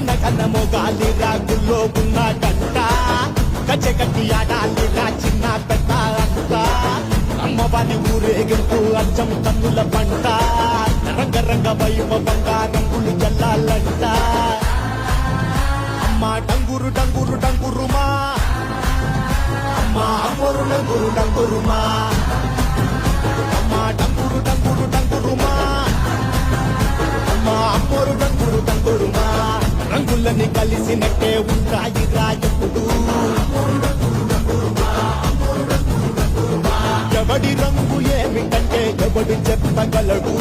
గనగనమో గాలి రాగుల్లో ఉన్నాడంట గచ్చగట్టి ఆడాలిరా చిన్న పెద్ద అంట అమ్మవారి ఊరేగింపు అచ్చం కన్నుల పంట రంగరంగ వైభవంగా రంగులు జల్లాలంట అమ్మా డంగురు డంగురు డంగురుమా అమ్మా అమ్మోరు డంగురు డంగురుమా అమ్మా డంగురు డంగురు డంగురుమా అమ్మా అమ్మోరు డంగురు డంగురుమా రంగులని కలిసినట్టే ఉంటాయి రాజపుడు ఎవడి రంగు ఏమిటంటే ఎవడు చెప్పగలడు